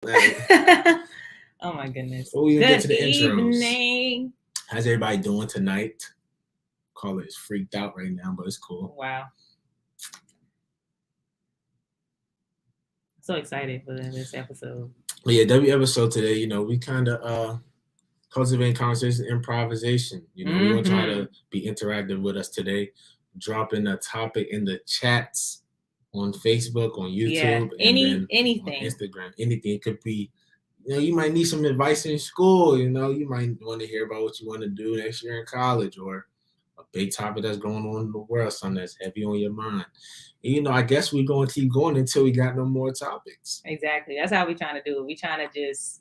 Oh my goodness. Before we even get to the evening. How's everybody doing tonight? Call it freaked out right now, but it's cool. Wow. So excited for this episode. But yeah, W episode today, we kind of cultivating conversations, improvisation. We want to try to be interactive with us today. Dropping a topic in the chats on Facebook, on YouTube, anything, on Instagram. Anything. It could be, you might need some advice in school. You might want to hear about what you want to do next year in college, or a big topic that's going on in the world, something that's heavy on your mind. And, I guess we're going to keep going until we got no more topics. Exactly. That's how we're trying to do it. We're trying to just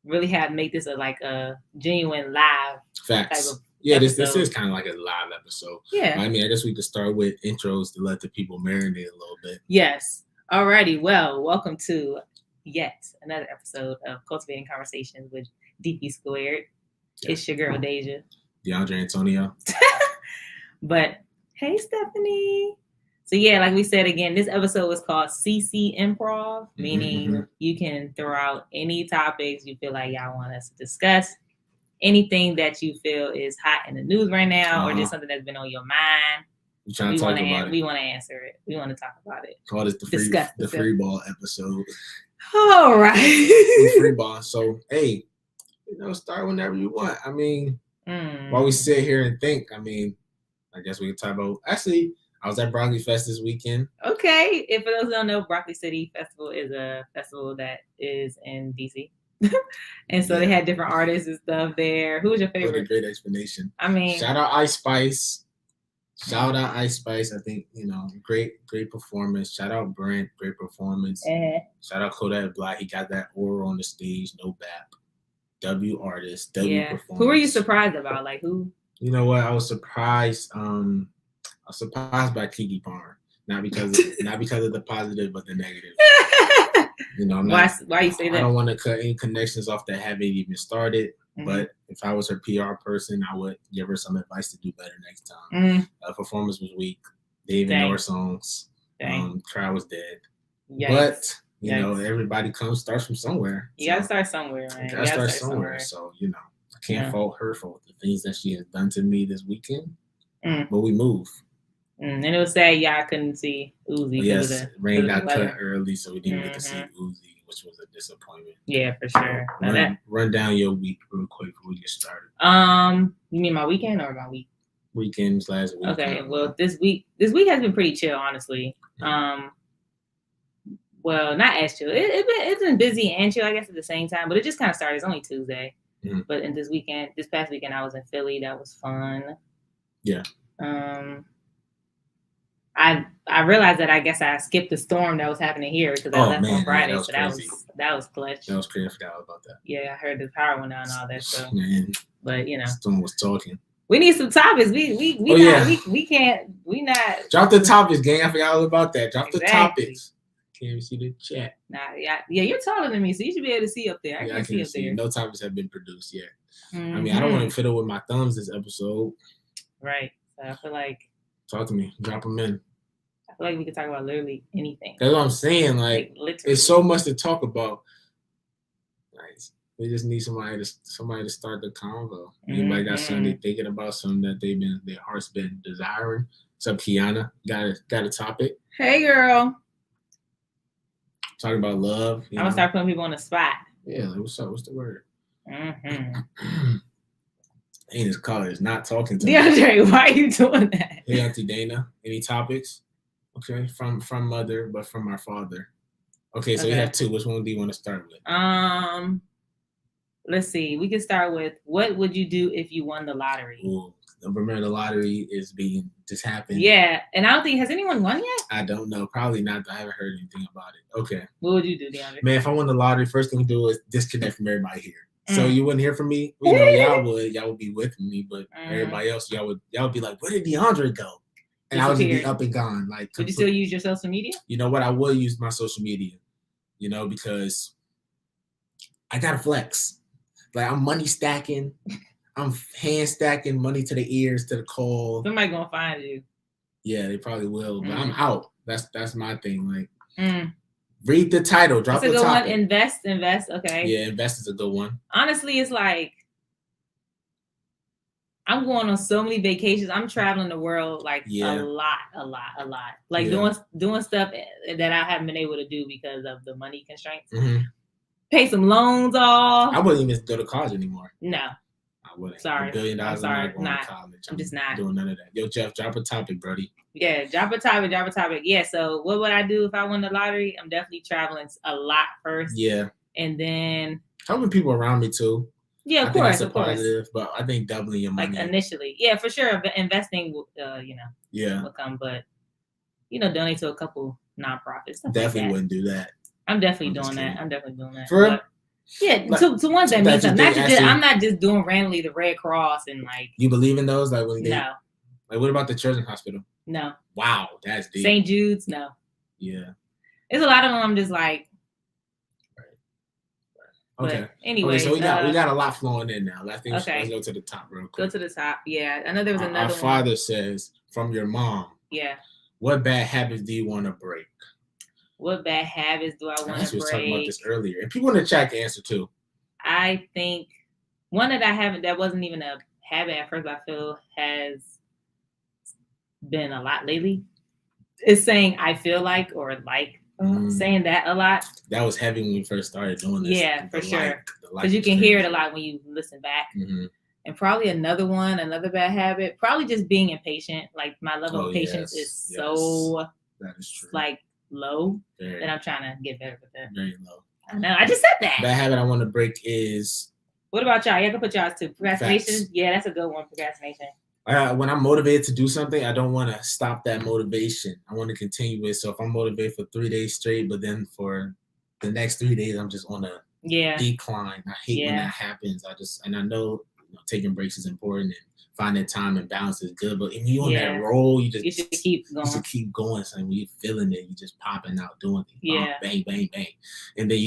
really make this a genuine live facts. Type of this is kind of like a live episode. Yeah. I mean, I guess we could start with intros to let the people marinate a little bit. Yes. Alrighty. Well, welcome to yet another episode of Cultivating Conversations with DP Squared. Yeah. It's your girl Deja. DeAndre Antonio. But hey, Stephanie. So yeah, like we said again, this episode was called CC Improv, meaning you can throw out any topics you feel like y'all want us to discuss. Anything that you feel is hot in the news right now, or just something that's been on your mind. We want to answer it. We want to talk about it. Call this the free ball episode. All right. The free ball. So hey, start whenever you want. I mean, while we sit here and think, I guess we can talk about. Actually, I was at Broccoli Fest this weekend. Okay, and for those who don't know, Broccoli City Festival is a festival that is in DC. And so they had different artists and stuff there. Who was your favorite? What a great explanation. I mean, shout out Ice Spice. Shout out Ice Spice. I think, great performance. Shout out Brent, great performance. Shout out Kodak Black. He got that aura on the stage, no bap. W artist, W performance. Who were you surprised about? Like who? You know what? I was surprised. I was surprised by Kiki Palmer. Not because of the positive, but the negative. Why you say that? I don't want to cut any connections off that haven't even started. But if I was her PR person, I would give her some advice to do better next time. Performance was weak. They even know her songs. Crowd was dead. Yikes. But everybody starts from somewhere. You gotta start somewhere, man. You gotta start somewhere. So I can't fault her for the things that she has done to me this weekend. But we move. And it was sad y'all couldn't see Uzi. Yes, rain got cut early, so we didn't get to see Uzi, which was a disappointment. Yeah, for sure. Run down your week real quick before we get started. You mean my weekend or my week? Weekends last week. Okay, well this week has been pretty chill, honestly. Well, not as chill. It's been busy and chill, I guess, at the same time. But it just kind of started. It's only Tuesday. But in this past weekend, I was in Philly. That was fun. Yeah. I realized that I guess I skipped the storm that was happening here because I left on Friday, so that was clutch. That was crazy. I forgot about that. Yeah, I heard the power went out and all that stuff. Man, but someone was talking. We need some topics. We can't. We not. Drop the topics, gang. I forgot all about that. Drop the topics. Can't even see the chat. Nah, yeah. You're taller than me, so you should be able to see up there. I can't see up there. No topics have been produced yet. I mean, I don't want to fiddle with my thumbs this episode. Right. So I feel like. Talk to me. Drop them in. I feel like we could talk about literally anything. That's what I'm saying. Like it's so much to talk about. Nice. We just need somebody to start the convo. Anybody got something they're thinking about, something that their heart's been desiring? What's up, Kiana? Got a topic? Hey, girl. Talking about love. I'm gonna start putting people on the spot. Yeah, like, what's up? What's the word? Dana's caller is not talking to me. DeAndre, why are you doing that? Hey, Auntie Dana. Any topics? Okay, from mother, but from our father. Okay, so we have two. Which one do you want to start with? Let's see. We can start with what would you do if you won the lottery? Ooh, remember the lottery is just happened. Yeah, and I don't think has anyone won yet. I don't know. Probably not. I haven't heard anything about it. Okay. What would you do, DeAndre? Man, if I won the lottery, first thing to do is disconnect from everybody here. So you wouldn't hear from me. Y'all would be with me, but everybody else, y'all would be like, where did DeAndre go? And I would just be up and gone. Like, would you still use your social media? You know what? I will use my social media. Because I gotta flex. Like I'm money stacking, I'm hand stacking money to the ears, to the call. Somebody gonna find you. Yeah, they probably will. But I'm out. That's my thing. Like Read the title. Drop That's a the good topic. one. Invest. Okay. Yeah, invest is a good one. Honestly, it's like I'm going on so many vacations. I'm traveling the world like a lot. Like doing stuff that I haven't been able to do because of the money constraints. Mm-hmm. Pay some loans off. I wouldn't even go to college anymore. No. I wouldn't. Sorry. $1 billion. I'm sorry. I'm not going to college. I'm just not doing none of that. Yo, Jeff, drop a topic, Brody. Yeah, drop a topic. Yeah, so what would I do if I won the lottery? I'm definitely traveling a lot first. Yeah. And then helping people around me too. Yeah, I think that's a positive, but I think doubling your money. Like initially. Yeah, for sure. Investing will come, but donate to a couple nonprofits. Definitely wouldn't do that. I'm definitely doing that. To ones that mean something. I'm not just doing randomly the Red Cross and like. You believe in those? Like when they, no. Like what about the children's hospital? No. Wow, that's deep. St. Jude's, no. Yeah. There's a lot of them. I'm just like. Right. Okay. But anyway, so we got a lot flowing in now. Let's go to the top real quick. Go to the top. Yeah, I know there was another one. Our father says from your mom. Yeah. What bad habits do you want to break? What bad habits do I want to break? We was talking about this earlier, and people in the chat can answer too. I think one that I haven't, that wasn't even a habit at first, but I feel has been a lot lately, is saying I feel like or like. Saying that a lot. That was heavy when we first started doing this. Yeah, for sure. Because you can hear it a lot when you listen back. Mm-hmm. And probably another bad habit, probably just being impatient. Like my level of patience is so that is true. Like low that I'm trying to get better with that. Very low. I know. I just said that. Bad habit I want to break is. What about y'all? You can put y'all too. Procrastination. Facts. Yeah, that's a good one. Procrastination. When I'm motivated to do something, I don't want to stop that motivation. I want to continue it. So if I'm motivated for 3 days straight, but then for the next 3 days, I'm just on a decline. I hate when that happens. I know taking breaks is important and finding time and balance is good. But if you're on that roll, you should keep going. You should keep going. So when you're feeling it, you just popping out, doing things. Yeah. Bang, bang, bang. And then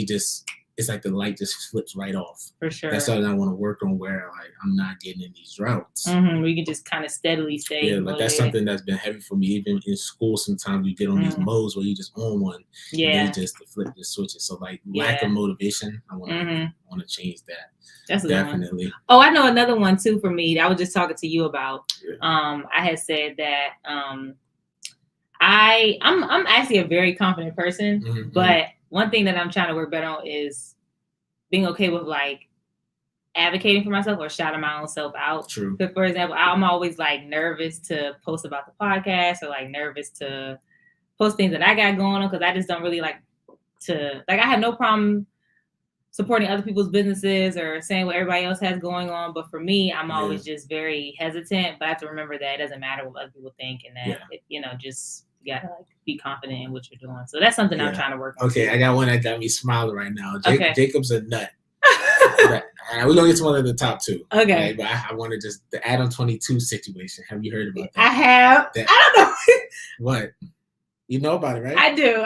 it's like the light just flips right off. For sure. That's something I want to work on where like I'm not getting in these droughts. Mm-hmm. We can just kind of steadily stay. Yeah, like that's something that's been heavy for me. Even in school, sometimes you get on these modes where you just on one. Yeah. And then just flip the switches. So like lack of motivation, I want to change that. That's definitely. Oh, I know another one too for me. That I was just talking to you about. Yeah. I had said that I'm actually a very confident person, but one thing that I'm trying to work better on is being okay with like advocating for myself or shouting my own self out. True. Because for example, I'm always like nervous to post about the podcast or like nervous to post things that I got going on because I just don't really like to I have no problem supporting other people's businesses or saying what everybody else has going on. But for me, I'm always just very hesitant. But I have to remember that it doesn't matter what other people think and that just you gotta like be confident in what you're doing. So that's something I'm trying to work on. Okay, I got one that got me smiling right now. Jacob's a nut. We're gonna get to one of the top two. Okay. Right? But I want to just the Adam 22 situation. Have you heard about that? I have. I don't know. What? You know about it, right? I do.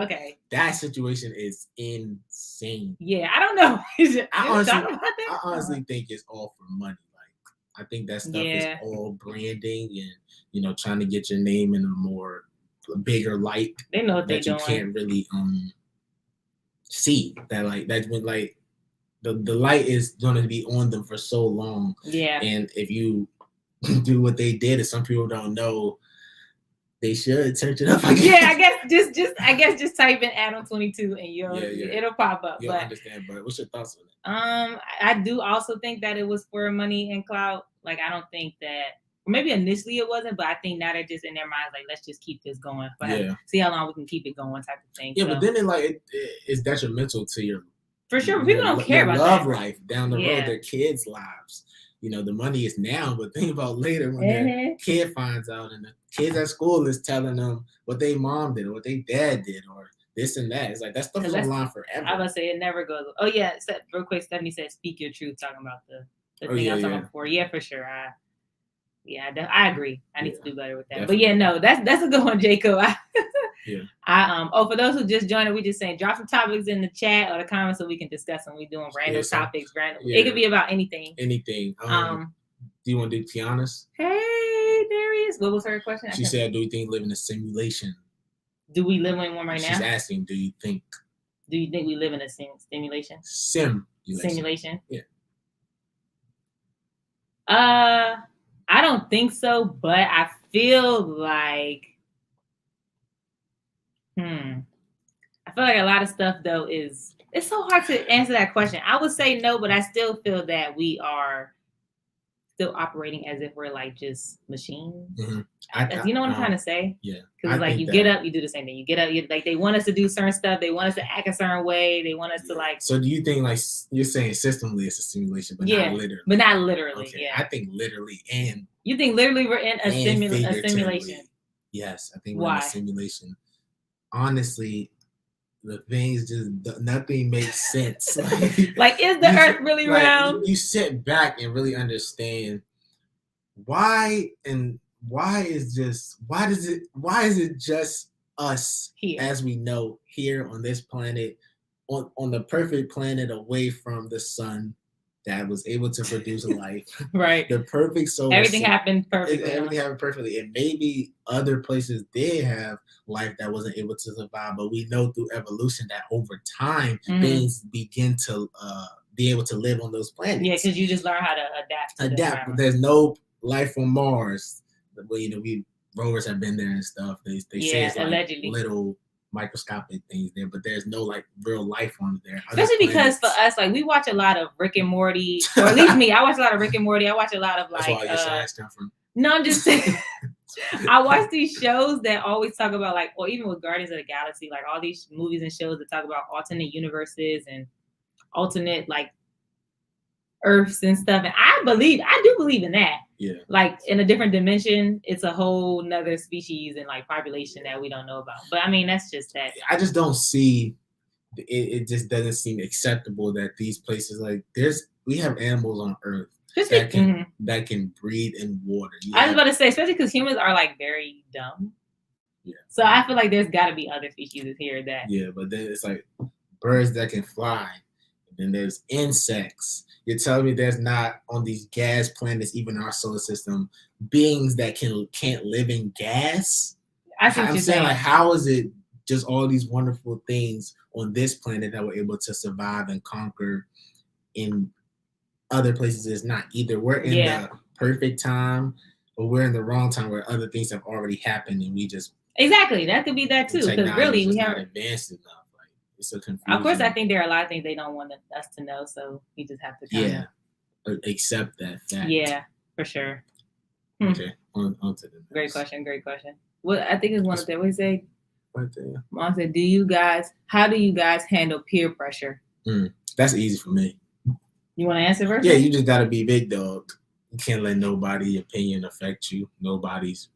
Okay. That situation is insane. Yeah, I don't know. I honestly think it's all for money. Like I think that stuff is all branding and trying to get your name in a bigger light. They know what they're doing. You can't really see that like that's when like the light is going to be on them for so long. Yeah. And if you do what they did, and some people don't know, they should search it up. Yeah, I guess just type in Adam 22 and it'll pop up. You'll understand. But what's your thoughts on it? I do also think that it was for money and clout. Like I don't think that. Maybe initially it wasn't, but I think now they're just in their minds like, let's just keep this going. See how long we can keep it going, type of thing. Yeah, so. But then it's detrimental to your. For sure, people don't care about love life down the road, their kids' lives. The money is now, but think about later when their kid finds out and the kids at school is telling them what their mom did or what their dad did or this and that. It's like that stuff is online forever. I was gonna say it never goes. Oh yeah, real quick, Stephanie said, "Speak your truth." Talking about the thing I was talking about before. Yeah, for sure. I agree. I need to do better with that. Definitely. But yeah, no, that's a good one, Jacob. For those who just joined, we just saying drop some topics in the chat or the comments so we can discuss them. We're doing random topics. It could be about anything. Anything. Do you want to do Tiana's? Hey, Darius. What was her question? She said, "Do you think live in a simulation?" Do we live in one right She's now? asking, do you think we live in a simulation? Simulation. Yeah. I don't think so, but I feel like I feel like a lot of stuff though it's so hard to answer that question. I would say no, but I still feel that we are still operating as if we're like just machines. You know what I'm trying to say? Yeah. Because like you get up, you do the same thing. You get up, like they want us to do certain stuff. They want us to act a certain way. They want us to like. So do you think like you're saying systemly it's a simulation, but not literally? But not literally. Okay. Yeah. I think literally and. You think literally we're in a simulation? Yes, I think we're in a simulation. Honestly, the things just nothing makes sense. Like is the Earth really round? You sit back and really understand why is it just us here, as we know here on this planet, on the perfect planet away from the sun that was able to produce life. Right. The perfect solar Everything happened perfectly. Everything happened perfectly. And maybe other places did have life that wasn't able to survive, but we know through evolution that over time things begin to be able to live on those planets. Yeah, because you just learn how to adapt. But there's no life on Mars. Well, rovers have been there and stuff. They say it's like allegedly little microscopic things there, but there's no like real life on there. Especially because for us, like we watch a lot of Rick and Morty, or at least me, I watch a lot of Rick and Morty. I watch a lot of like. That's why your science come from. No, I'm just saying. I watch these shows that always talk about like, or even with Guardians of the Galaxy, like all these movies and shows that talk about alternate universes and alternate like Earths and stuff. And I do believe in that. Yeah. Like in a different dimension, it's a whole nother species and like population that we don't know about. But I mean, that's just that. I just don't see it. It just doesn't seem acceptable that these places like we have animals on Earth that can breathe in water. I was about to say, especially because humans are like very dumb. Yeah. So I feel like there's got to be other species here that. Yeah, but then it's like birds that can fly. And there's insects. You're telling me there's not on these gas planets, even in our solar system, beings that can't live in gas? I'm saying like, how is it just all these wonderful things on this planet that we're able to survive and conquer in other places is not? Either we're in the perfect time or we're in the wrong time where other things have already happened and we just exactly that could be that too, because really we haven't advanced enough. It's a confusion. Of course, I think there are a lot of things they don't want us to know, so we just have to kind of accept that fact. Yeah, for sure. Okay, on to the next. Great question. Well, I think it's one of them. What do you say? Right there. Mom said, how do you guys handle peer pressure? That's easy for me. You want to answer first? Yeah, you just got to be big dog. You can't let nobody's opinion affect you. Nobody's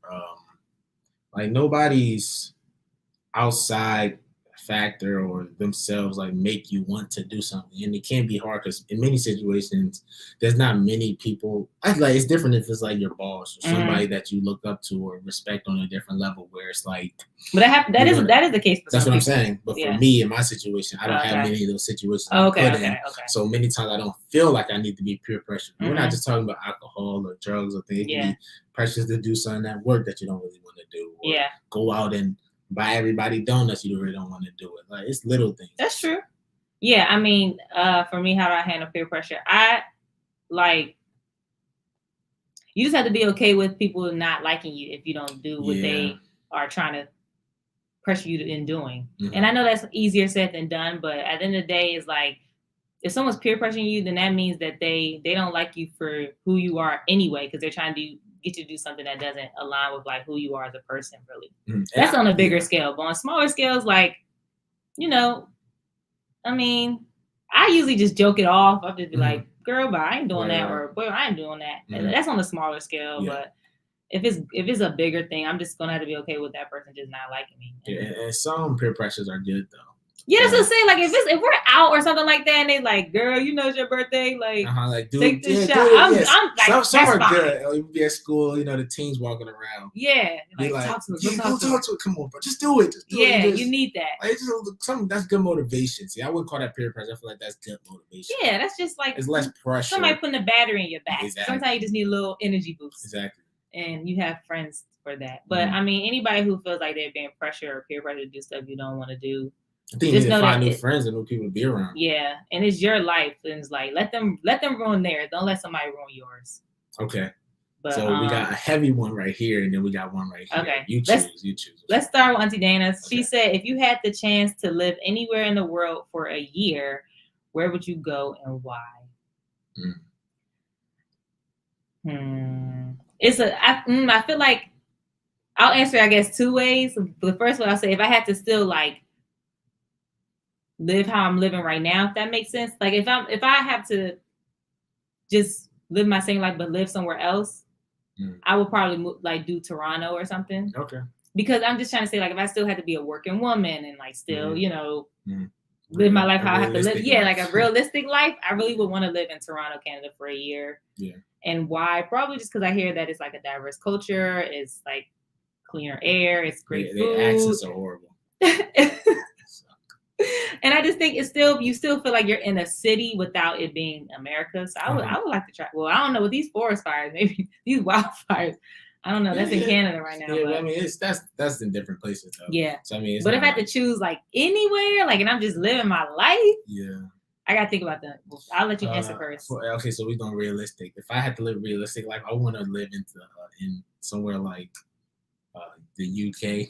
outside factor or themselves like make you want to do something, and it can be hard because in many situations there's not many people. It's different if it's like your boss or somebody that you look up to or respect on a different level where it's like. But that is the case. That's what I'm saying. But for me in my situation, I don't have many of those situations. Okay. So many times I don't feel like I need to be peer pressure. We're not just talking about alcohol or drugs or things. It can be pressures to do something at work that you don't really want to do. Or go out and buy everybody donuts you really don't want to do it. Like it's little things. That's true. Yeah, I mean, for me, how do I handle peer pressure? You just have to be okay with people not liking you if you don't do what they are trying to pressure you in doing. And I know that's easier said than done, but at the end of the day, it's like if someone's peer pressuring you, then that means that they don't like you for who you are anyway, because they're trying to get you to do something that doesn't align with like who you are as a person, really. That's on a bigger scale. But on smaller scales, like, I mean, I usually just joke it off. I'll just be like, girl, but I ain't doing that, or boy, I ain't doing that. That's on a smaller scale. But if it's a bigger thing, I'm just gonna have to be okay with that person just not liking me. And some peer pressures are good though. Yeah, that's what I'm saying. Like if we're out or something like that, and they like, girl, it's your birthday, like take this shot. I'm like, some are fine. Good. You be at school, the teens walking around. Yeah, like talk to us. Go talk to it. Come on, bro, just do it. You need that. Like, something that's good motivation. See, I wouldn't call that peer pressure. I feel like that's good motivation. Yeah, that's just like it's less pressure. Somebody putting a battery in your back. Exactly. Sometimes you just need a little energy boost. Exactly. and you have friends for that. But I mean, anybody who feels like they're being pressured or peer pressure to do stuff you don't want to do, I think you need to find new friends and new people to be around. Yeah, and it's your life, and it's like let them ruin theirs. Don't let somebody ruin yours. Okay. But, so we got a heavy one right here, and then we got one right here. Okay. You choose. Let's start with Auntie Dana. She said, if you had the chance to live anywhere in the world for a year, where would you go and why? I feel like I'll answer, I guess, two ways. The first one, I'll say if I had to still like live how I'm living right now, if that makes sense. Like if I have to just live my same life but live somewhere else, I would probably like do Toronto or something. Okay. Because I'm just trying to say, like, if I still had to be a working woman and like still, live my life how I have to live, like a realistic life, I really would want to live in Toronto, Canada for a year. Yeah. And why? Probably just because I hear that it's like a diverse culture, it's like cleaner air, it's great food. The accents are horrible. And I just think you still feel like you're in a city without it being America. So I would like to try. Well, I don't know with these forest fires, maybe these wildfires. I don't know. That's in Canada right now. Yeah, but I mean, that's in different places though. Yeah. So I mean, but if I had to choose like anywhere, like, and I'm just living my life. Yeah. I gotta think about that. I'll let you answer first. Okay, so we're going realistic. If I had to live realistic life, I want to live in somewhere like the UK.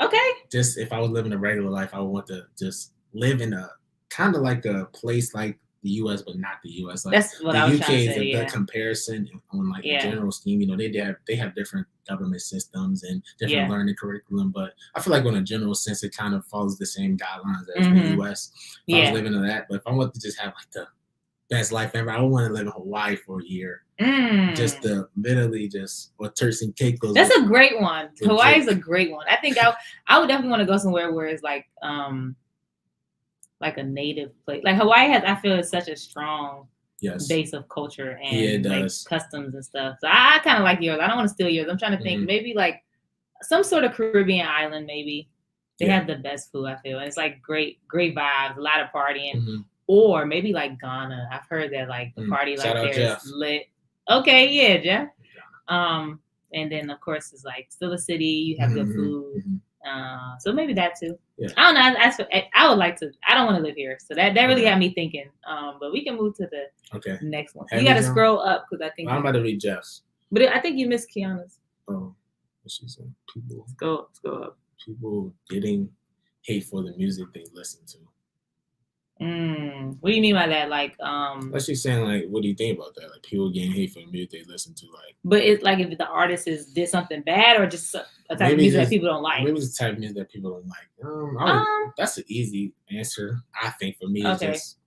Okay. Just if I was living a regular life, I would want to just live in a kind of like a place like the U.S., but not the U.S. Like that's what I was trying to say. The UK is a good comparison on like the general scheme. They have different government systems and different learning curriculum, but I feel like on a general sense, it kind of follows the same guidelines as the U.S. If I was living in that, but if I want to just have like the best life ever, I would want to live in Hawaii for a year. Just to literally or Turks and Caicos. That's a great one. Hawaii is a great one. I think I would definitely want to go somewhere where it's like a native place. Like Hawaii I feel is such a strong base of culture and like customs and stuff. So I kind of like yours. I don't want to steal yours. I'm trying to think maybe like some sort of Caribbean island. Maybe they have the best food. I feel, and it's like great vibes, a lot of partying. Or maybe like Ghana. I've heard that like the party like there is lit. Okay, yeah, Jeff. And then of course it's like still a city. You have good food. So maybe that too. Yeah. I don't know. I would like to. I don't want to live here, so that really got me thinking. But we can move to the next one. You got to scroll up because I think I'm about to read Jeff's. But I think you missed Kiana's. Oh, what she said? People. Let's go up. People getting hate for the music they listen to. What do you mean by that? Like, Let's just saying, like, what do you think about that? Like, people getting hate for the music they listen to, like. But it's like if the artist did something bad, or just a type of music that people don't like. Maybe it's the type of music that people don't like. That's an easy answer, I think, for me. Okay. Just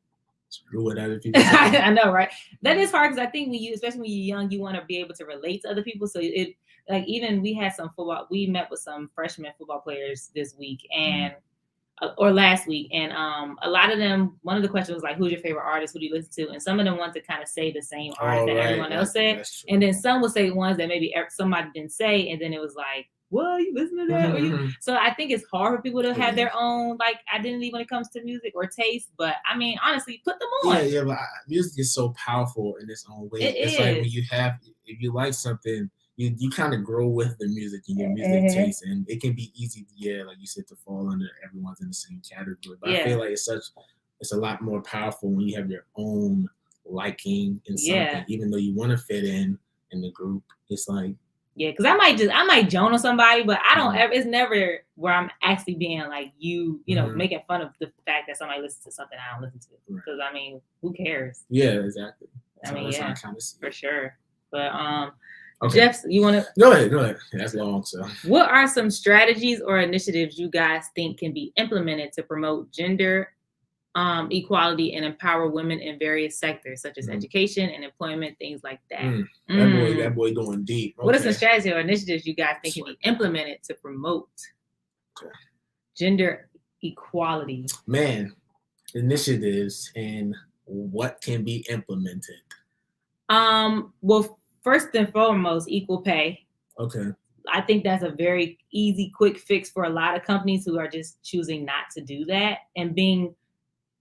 screw what other people say. I know, right? That is hard because I think especially when you're young, you want to be able to relate to other people. So it like even we had some football. We met with some freshman football players this week and. Or last week, and a lot of them. One of the questions was like, "Who's your favorite artist? Who do you listen to?" And some of them want to kind of say the same artist that everyone else said, and then some will say ones that maybe somebody didn't say, and then it was like, "Well, you listen to that?" So I think it's hard for people to have their own like identity when it comes to music or taste. But I mean, honestly, put them on. Yeah, but music is so powerful in its own way. It's like when if you like something. You kind of grow with the music and your music taste, and it can be easy, like you said, to fall under everyone's in the same category. But I feel like it's a lot more powerful when you have your own liking in something, even though you want to fit in the group. It's like because I might joan on somebody, but I don't ever. It's never where I'm actually being like you know, making fun of the fact that somebody listens to something I don't listen to. Because I mean, who cares? Yeah, exactly. I mean, for sure. But Okay. Jeff, you want to go ahead? That's long. So, what are some strategies or initiatives you guys think can be implemented to promote gender equality and empower women in various sectors, such as education and employment, things like that? That boy going deep. Okay. What are some strategies or initiatives you guys think can be implemented to promote gender equality? Man, initiatives and what can be implemented. Well. First and foremost, equal pay. Okay. I think that's a very easy, quick fix for a lot of companies who are just choosing not to do that and being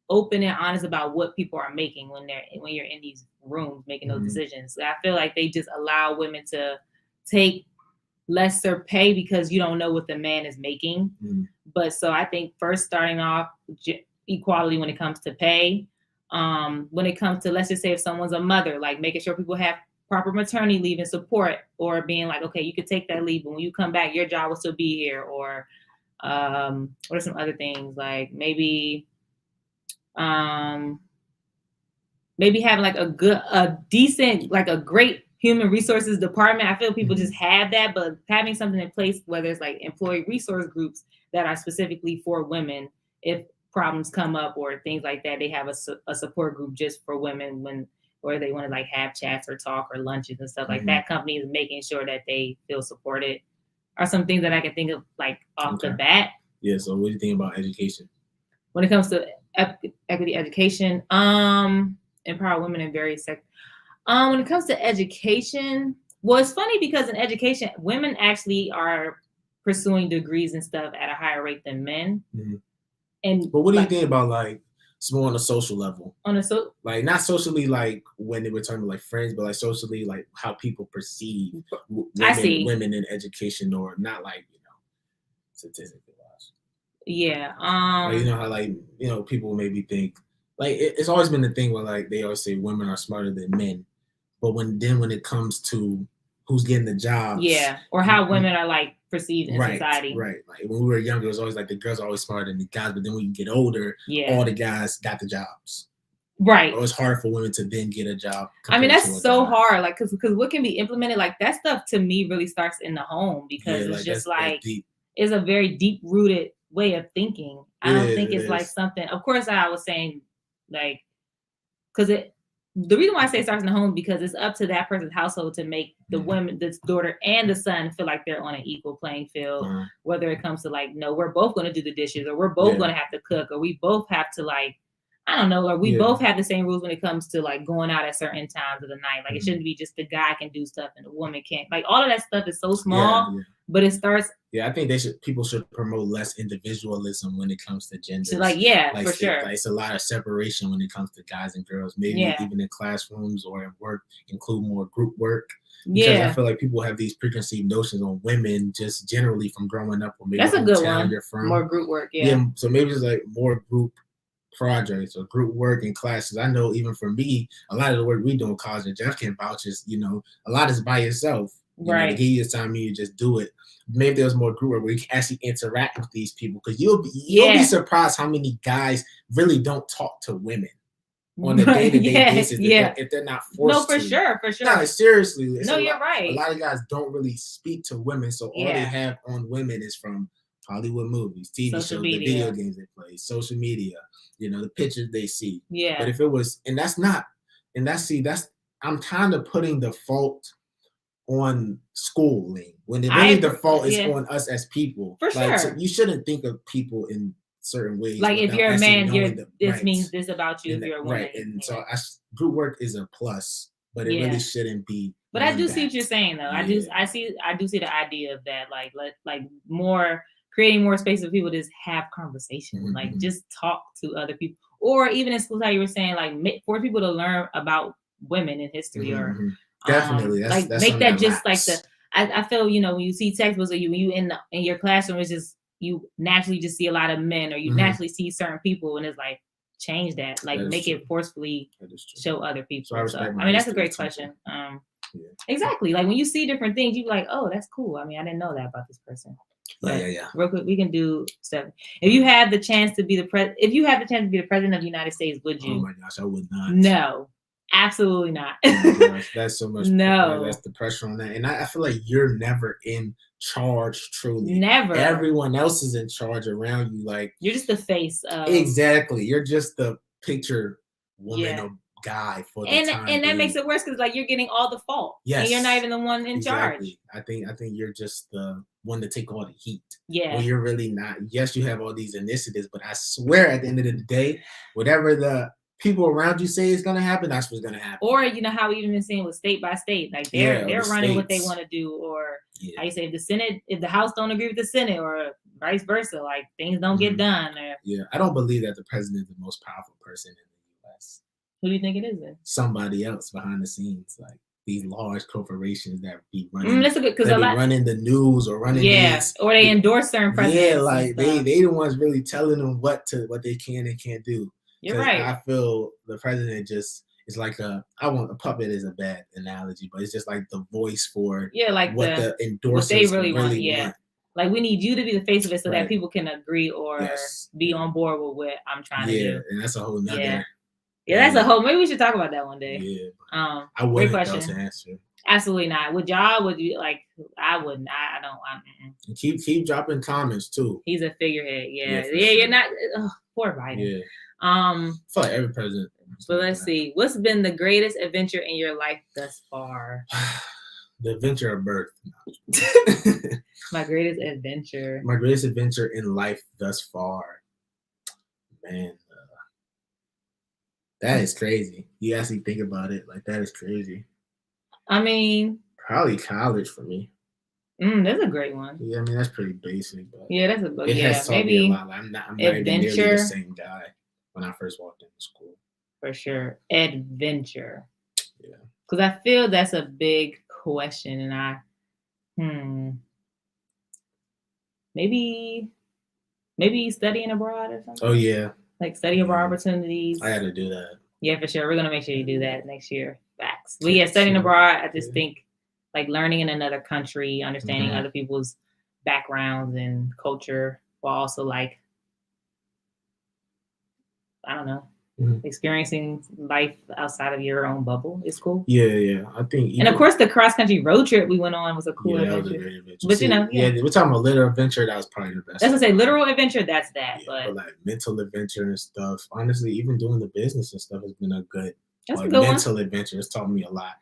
open and honest about what people are making when you're in these rooms making those decisions. I feel like they just allow women to take lesser pay because you don't know what the man is making. But so I think first starting off equality when it comes to pay. When it comes to, let's just say if someone's a mother, like making sure people have proper maternity leave and support, or being like, okay, you could take that leave, but when you come back, your job will still be here. Or what are some other things, like maybe having like a decent, like a great human resources department. I feel people just have that, but having something in place, whether it's like employee resource groups that are specifically for women, if problems come up or things like that, they have a support group just for women or they want to like have chats or talk or lunches and stuff like that. Company is making sure that they feel supported. Are some things that I can think of like off the bat. Yeah. So what do you think about education? When it comes to equity education, empower women in various sectors. When it comes to education, well, it's funny because in education, women actually are pursuing degrees and stuff at a higher rate than men. But what do you think about like it's more on a social level? Like not socially, like when they were talking like friends, but like socially, like how people perceive women in education, or not like statistically wise. Yeah. Like, you know how like people maybe think like it's always been the thing where like they always say women are smarter than men, but when it comes to who's getting the jobs, or how women are like perceived in society, right? Like when we were younger, it was always like the girls are always smarter than the guys, but then when you get older, all the guys got the jobs, right? Or it's hard for women to then get a job. I mean, that's so hard, like because what can be implemented, like that stuff to me really starts in the home, because it's just like it's a very deep rooted way of thinking. I don't think it's like something. Of course, I was saying like because the reason why I say it starts in the home, because it's up to that person's household to make the women, the daughter and the son, feel like they're on an equal playing field. Whether it comes to like, no, we're both going to do the dishes, or we're both going to have to cook, or we both have to like, I don't know, or we both have the same rules when it comes to like going out at certain times of the night. Like it shouldn't be just the guy can do stuff and the woman can't. Like all of that stuff is so small, but it starts. Yeah, I think people should promote less individualism when it comes to gender. So like, for sure. Like it's a lot of separation when it comes to guys and girls. Maybe even in classrooms or at work, include more group work. Because I feel like people have these preconceived notions on women just generally from growing up, or maybe that's a good one. You're from. More group work, so maybe it's like more group projects or group work in classes. I know even for me, a lot of the work we do in college, and Jeff can vouch, is a lot is by yourself. You know, to give you the time, you just do it. Maybe there's more group work where you can actually interact with these people, because you'll be surprised how many guys really don't talk to women on a day-to-day basis if they're not forced to. No, for sure. No, seriously. You're right. A lot of guys don't really speak to women, so all they have on women is from Hollywood movies, TV shows, the video games they play, social media, the pictures they see. Yeah. But if it was, I'm kind of putting the fault on schooling when really the fault is on us as people. For sure. So you shouldn't think of people in certain ways. Like if you're a man, this means this about you if you're a woman. Right. And so group work is a plus, but it really shouldn't be. But I do see what you're saying though. Yeah. I do see the idea of that, like more creating more space for people to just have conversation, like just talk to other people, or even in schools, how you were saying, like for people to learn about women in history, or definitely that's make that just like the. I feel when you see textbooks, or you in your classroom, it's just you naturally just see a lot of men, or you naturally see certain people, and it's like change that, like make it forcefully show other people. So, I mean, that's a great question. Exactly, like when you see different things, you like, oh, that's cool. I mean, I didn't know that about this person. But real quick, we can do stuff. If you have the chance to be the president of the United States, would you? Oh my gosh, I would not. No, absolutely not. Oh my gosh, that's so much. No, that's the pressure on that, and I feel like you're never in charge. Truly, never. Everyone else is in charge around you. Like you're just the face of. Exactly, you're just the picture woman or guy for the time. And that makes it worse because like you're getting all the fault. Yes, and you're not even the one in charge. I think you're just the one to take all the heat. Yeah. Well, you're really not. Yes, you have all these initiatives, but I swear at the end of the day, whatever the people around you say is going to happen, that's what's going to happen. Or how we even been seeing with state by state, like they're running what they want to do, or how you say if the House don't agree with the Senate, or vice versa, like things don't get done. Or I don't believe that the president is the most powerful person in the U.S. Who do you think it is then? Somebody else behind the scenes, like these large corporations that be running, that's a good because that be running the news or running these, or they endorse certain presidents. Yeah, like they the ones really telling them what they can and can't do. You're right. I feel the president just is like a puppet is a bad analogy, but it's just like the voice for like what the endorsers what they really want. Want. Like we need you to be the face of it so that people can agree or be on board with what I'm trying to do. Yeah, and that's a whole nother. Yeah, that's a whole. Maybe we should talk about that one day. Yeah. I wouldn't know to answer. Absolutely not. Would y'all? Would you like? I wouldn't. I don't. And keep dropping comments too. He's a figurehead. Yeah. You're not. Poor Biden. Yeah. I feel like every president. But let's see. What's been the greatest adventure in your life thus far? The adventure of birth. My greatest adventure. My greatest adventure in life thus far. Man, that is crazy. You actually think about it, like that is crazy. I mean, probably college for me. That's a great one. Yeah, I mean that's pretty basic, but that's a good. It has taught me a lot. I'm not even nearly the same guy when I first walked into school. For sure, adventure. Yeah, because I feel that's a big question, and maybe studying abroad or something. Oh yeah, like study abroad opportunities. I had to do that. Yeah, for sure. We're gonna make sure you do that next year. Facts. But yeah, studying abroad, I just think like learning in another country, understanding other people's backgrounds and culture, while also like I don't know, experiencing life outside of your own bubble is cool. Yeah. I think, and of course, the cross country road trip we went on was a cool adventure. That was a great adventure. But we're talking about literal adventure. That was probably the best. That's to say, literal adventure. That's that. But like mental adventure and stuff. Honestly, even doing the business and stuff has been a good. That's a good mental adventure. It's taught me a lot.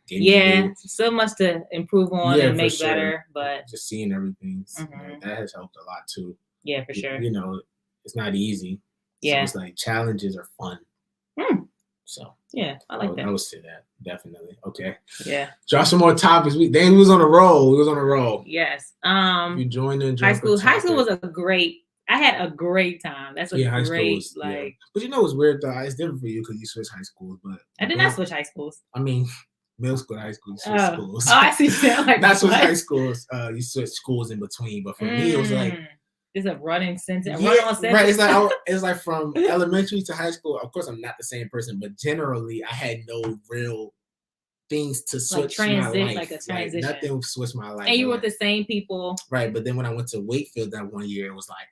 So much to improve on and make better. But just seeing everything that has helped a lot too. Yeah, for sure. You know, it's not easy. So it's like challenges are fun. So yeah, I like that. I would say that definitely. Okay. Yeah. Drop some more topics. We was on a roll. Yes. You joined in high school. High school was a great. I had a great time. That's a high great school was, But you know what's weird though? It's different for you because you switched high schools. But I did not switch high schools. I mean, middle school, high school, you switch schools. Oh, I see. Like, that's what high schools. You switch schools in between. But for me, it was like. It's a running sentence. Right. It's like from elementary to high school. Of course, I'm not the same person, but generally, I had no real things to switch my life. Like a transition. Nothing switched my life. And you were with the same people. Right. But then when I went to Wakefield that one year, it was like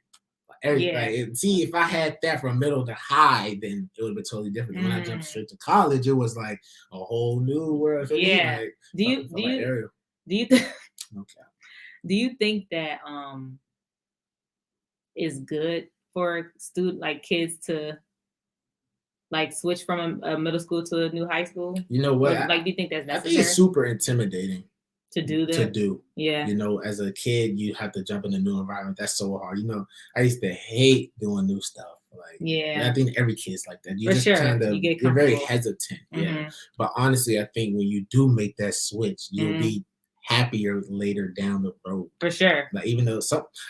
everything. See, if I had that from middle to high, then it would have been totally different. When I jumped straight to college, it was like a whole new world. Yeah. Do you think that is good for kids to like switch from a middle school to a new high school? You know what? Do you think that's necessary? I think it's super intimidating to do that. Yeah. You know, as a kid, you have to jump in a new environment. That's so hard. You know, I used to hate doing new stuff. I think every kid's like that. You you're very hesitant. Yeah. But honestly, I think when you do make that switch, you'll be happier later down the road. For sure. Like even though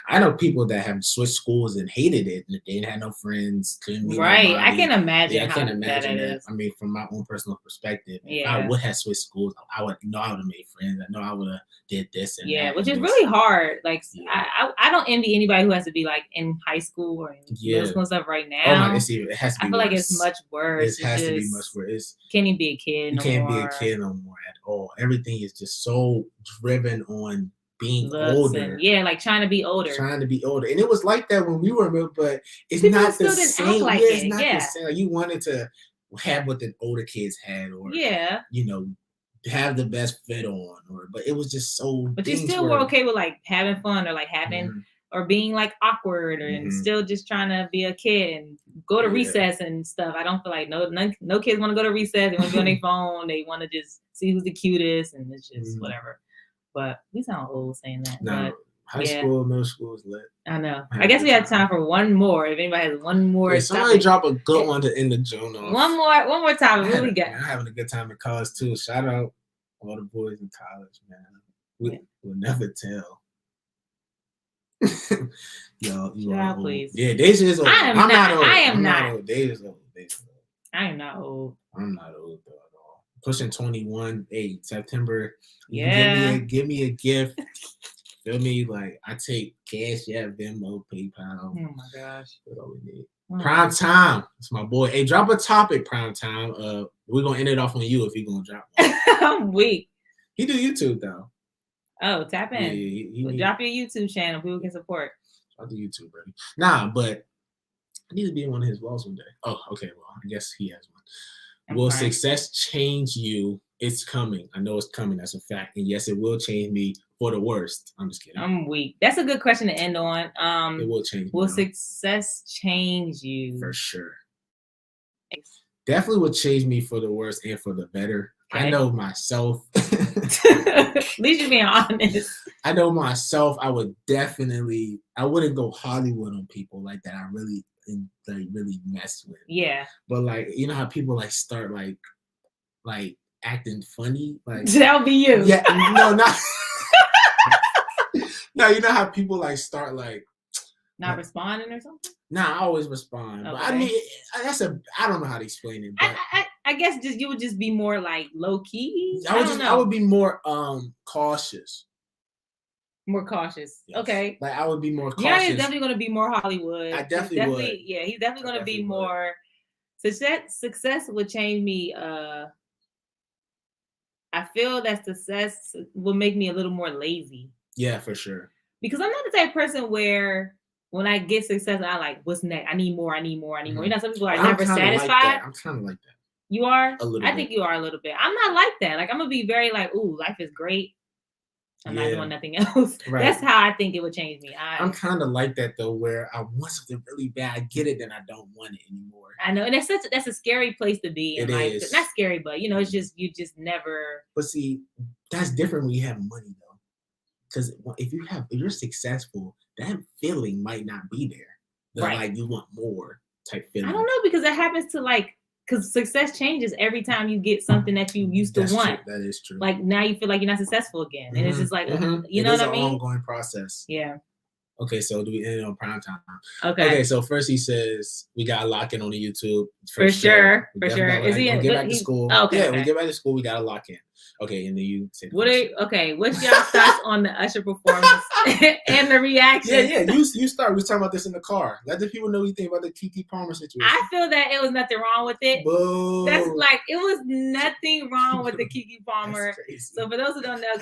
I know people that have switched schools and hated it, and they didn't have no friends, couldn't meet nobody. I can imagine. I can't imagine that. I mean, from my own personal perspective, if I would have switched schools, I would have made friends. I know I would have did this and that. Which is really hard. Like I don't envy anybody who has to be like in high school or in middle school and stuff right now. Oh my, it has to be. I feel like it's much worse. It has to be much worse. Can't even be a kid. You can't be a kid no more at all. Everything is just so driven on being older. Like trying to be older. And it was like that when we were, but it's people not still the didn't same. Act like it's it. not the same. Like you wanted to have what the older kids had, or you know, have the best fit on, but it was just so. But you still were okay with like having fun or like having or being like awkward and still just trying to be a kid and go to recess and stuff. I don't feel like no kids want to go to recess. They want to be on their phone. They want to just see who's the cutest, and it's just whatever. But we sound old saying that. No, high school, middle school is lit. I know. I guess we have time for one more. If anybody has one more, somebody drop a good one to end the joint off. One more topic. What we got? I'm having a good time in college too. Shout out all the boys in college, man. We'll never tell. Yo, you are old. Please. Yeah, Deja is old. I'm not old. I am not old. Deja's old. I am not old. I'm not old though at all. pushing 21. Hey, September. You can Yeah. give me a gift. Feel me? Like I take cash, Venmo, PayPal. Oh my gosh. That's all we need. Oh. Prime time. It's my boy. Hey, drop a topic, prime time. We're gonna end it off on you if you're gonna drop one. I'm weak. He do YouTube though. Oh, tap in. Yeah, drop your YouTube channel. People can support. I'll do YouTube, baby. Nah, but I need to be in one of his vlogs one day. Oh, okay. Well, I guess he has one. Will success change you? It's coming. I know it's coming. That's a fact. And yes, it will change me for the worst. I'm just kidding. I'm weak. That's a good question to end on. It will change me. Will success change you? For sure. Definitely would change me for the worse and for the better. Okay. I know myself. At least you're being honest. I know myself. I wouldn't go Hollywood on people like that. I really mess with. Yeah. But like, you know how people like start like acting funny? Like that'll be you. Yeah, no, not no, you know how people like start like not responding or something? Nah, I always respond. Okay. But I mean, I don't know how to explain it. But I guess you would just be more like low key. I would be more cautious. More cautious. Yes. Okay. Like I would be more cautious. Yeah, he's definitely gonna be more Hollywood. I definitely would. Yeah, he's definitely gonna be more success would change me. I feel that success will make me a little more lazy. Yeah, for sure. Because I'm not the type of person where when I get success, I like, what's next? I need more. Mm-hmm. You know, some people are never satisfied. Like I'm kind of like that. You are? A little I think you are a little bit. I'm not like that. Like, I'm going to be very like, ooh, life is great. I'm not doing nothing else. Right. That's how I think it would change me. I'm kind of like that, though, where I want something really bad. I get it, then I don't want it anymore. I know. And that's a scary place to be. It is. Not scary, but, you know, it's just, you just never. But see, that's different when you have money, though. Because if you're successful, that feeling might not be there. Right. Like you want more type feeling. I don't know, because it happens to because success changes every time you get something that you used to want. True. That is true. Like now you feel like you're not successful again. And it's just like, you know what I mean? It's an ongoing process. Yeah. Okay, so do we end it on prime time? Okay, so first he says we got to lock in on the YouTube. For sure. Is he get back to school? Okay. Yeah, we get back to school. We got to lock in. Okay, and then you say what's y'all thoughts on the Usher performance and the reaction? Yeah. You start. We were talking about this in the car. Let the people know what you think about the Keke Palmer situation. I feel that it was nothing wrong with it. Boo. That's like it was nothing wrong with the Keke Palmer. So for those who don't know,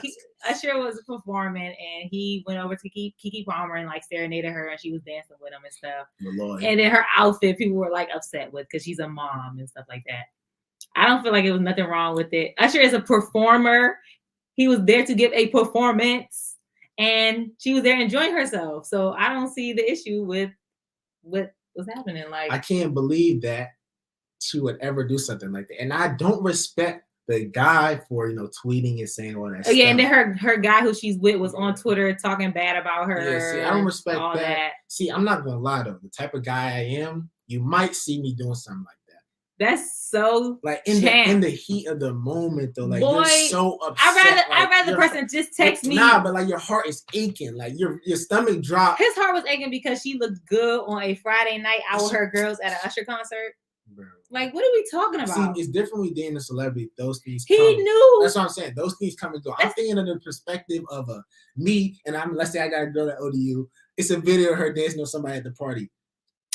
Usher was performing and he went over to Keke Palmer and like serenaded her and she was dancing with him and stuff. Lord. And then her outfit, people were like upset with because she's a mom and stuff like that. I don't feel like it was nothing wrong with it. Usher is a performer. He was there to give a performance and she was there enjoying herself. So I don't see the issue with what was happening. Like, I can't believe that she would ever do something like that. And I don't respect the guy for, tweeting and saying all that stuff. Yeah, and then her guy who she's with was on Twitter talking bad about her. Yeah, see, I don't respect that. See, I'm not going to lie, though. The type of guy I am, you might see me doing something like that. That's so like in the heat of the moment though, like boy, you're so upset. I'd rather the person just text me. Nah, but like your heart is aching, like your stomach dropped. His heart was aching because she looked good on a Friday night out with her girls at an Usher concert. Bro. Like, what are we talking about? See, it's different when dating a celebrity. Those things knew. That's what I'm saying. Those things come and go. I'm thinking of the perspective of me, and let's say I got a girl at ODU. It's a video of her dancing with somebody at the party.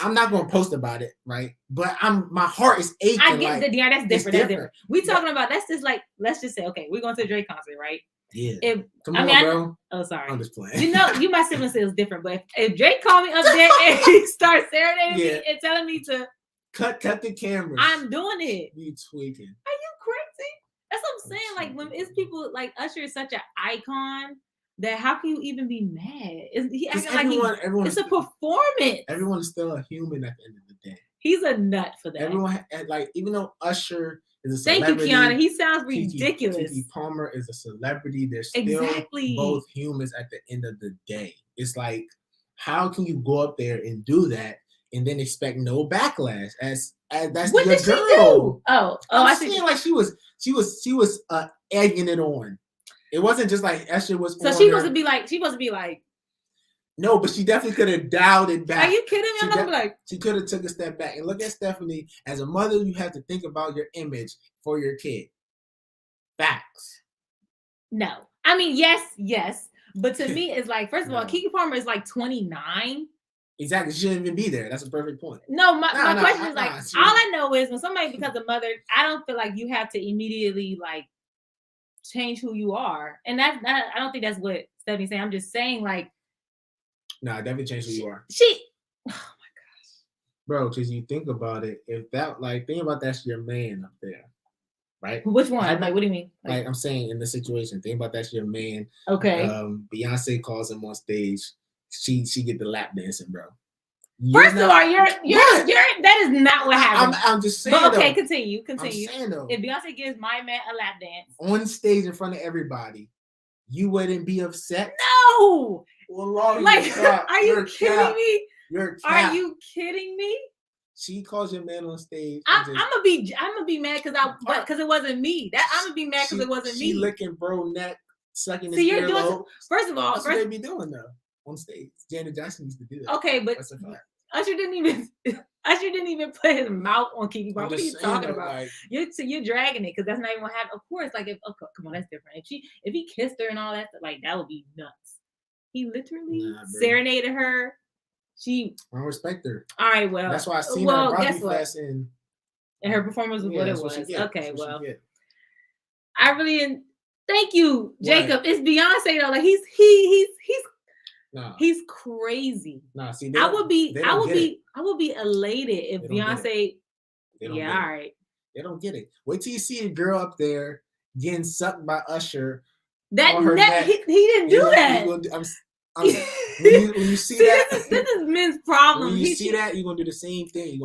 I'm not going to post about it, right? But my heart is aching. I get that. Yeah, that's different. That's different. We talking about, that's just like, let's just say, okay, we're going to a Drake concert, right? Yeah. Come on, bro. Oh, sorry. I'm just playing. You might say it's different, but if Drake called me up there and he starts serenading me and telling me to cut the cameras, I'm doing it. You tweaking. Are you crazy? That's what I'm saying. Like, when it's people like Usher is such an icon. That how can you even be mad? He acting like it's a performance. Everyone is still a human at the end of the day. He's a nut for that. Everyone, even though Usher is a celebrity. Thank you, Kiana. He sounds ridiculous. Keke Palmer is a celebrity. They're still both humans at the end of the day. It's like, how can you go up there and do that and then expect no backlash? As that's what your did girl. She do? I see. Like she was egging it on. It wasn't just like Usher was. So she wasn't be like. No, but she definitely could have dialed it back. Are you kidding me? I'm not like. She could have took a step back and look at Stephanie. As a mother, you have to think about your image for your kid. Facts. No. I mean, yes. But to me, it's like, first of all, No. Keke Palmer is like 29. Exactly. She shouldn't even be there. That's a perfect point. No, my question is like, she- all I know is when somebody becomes a mother, I don't feel like you have to immediately like change who you are. And I don't think that's what Stephanie's saying. I'm just saying like, Nah, definitely change who you are. Bro, because you think about it, if that, like, think about that's your man up there, right? Which one? Like, what do you mean? Like, I'm saying in the situation, think about that's your man. Okay. Beyonce calls him on stage. She get the lap dancing, bro. First of all, you're that is not what happened. I'm just saying. But okay, though. continue. I'm saying though. If Beyonce gives my man a lap dance on stage in front of everybody, you wouldn't be upset? No. Well, like, are you kidding me? You're Are you kidding me? She calls your man on stage. I'm gonna be mad because it wasn't me. I'm gonna be mad because it wasn't me. She licking bro neck, sucking his See, you're doing. earlobe. First of all, that's what they be doing though on stage. Janet Jackson used to do that. Okay, but Usher didn't even put his mouth on Keke Palmer. What are you talking about? Like, you're dragging it because that's not even what happened. Of course, like come on, that's different. If he kissed her and all that, like that would be nuts. He literally serenaded her. I don't respect her. All right, well, that's why I seen her at Robbie Fest and her performance was what it was. Okay, well, I really thank you, Jacob. It's Beyonce though. Like he's crazy. Nah, see, I would be elated if Beyonce. Yeah, all right. They don't get it. Wait till you see a girl up there getting sucked by Usher. He didn't do that. When you see that, this is men's problem. When you see that, you're gonna do the same thing.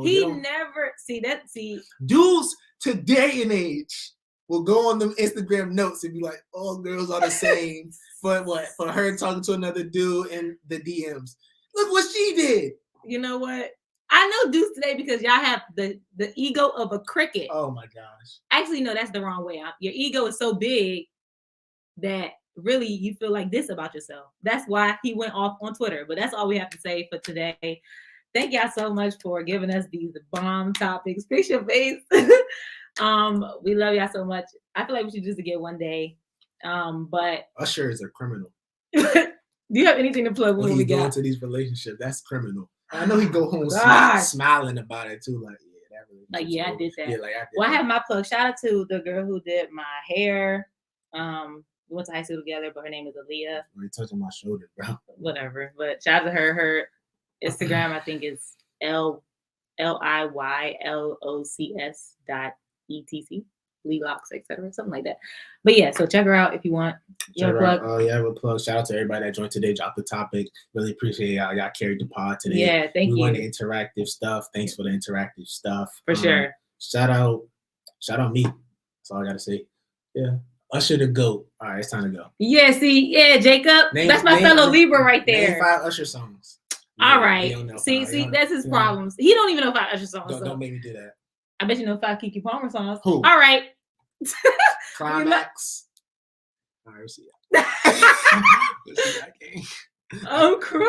Dudes today and age will go on them Instagram notes and be like, "All girls are the same." For what? For her talking to another dude in the DMs. Look what she did. You know what? I know dudes today because y'all have the ego of a cricket. Oh my gosh. Actually, no, that's the wrong way. Your ego is so big that really you feel like this about yourself. That's why he went off on Twitter. But that's all we have to say for today. Thank y'all so much for giving us these bomb topics. Fix your face. We love y'all so much. I feel like we should just get one day. But Usher is a criminal. Do you have anything to plug when we go into these relationships? That's criminal. I know he go home smiling about it too. Like, yeah, that really. Like, yeah, I did that. Yeah, like I did. Well, I have my plug. Shout out to the girl who did my hair. We went to high school together, but her name is Aaliyah. You're touching my shoulder, bro. Whatever. But shout out to her. Her Instagram, I think, is LIYLOCS.ETC. Locks, etc. Something like that. But yeah, so check her out if you want. You have a plug? Oh, yeah, I have a plug. Shout out to everybody that joined today. Drop the topic. Really appreciate y'all. Y'all carried the pod today. Yeah, thank you. We want the interactive stuff. Thanks for the interactive stuff. For sure. Shout out me. That's all I gotta say. Yeah. Usher the GOAT. All right, it's time to go. Yeah, Jacob. That's my fellow Libra right there. Name 5 Usher songs. All right. See, that's his problems. He don't even know 5 Usher songs. Don't make me do that. I bet you know 5 Keke Palmer songs. Who? All right. Climax. All right, we'll see ya. I'm crying.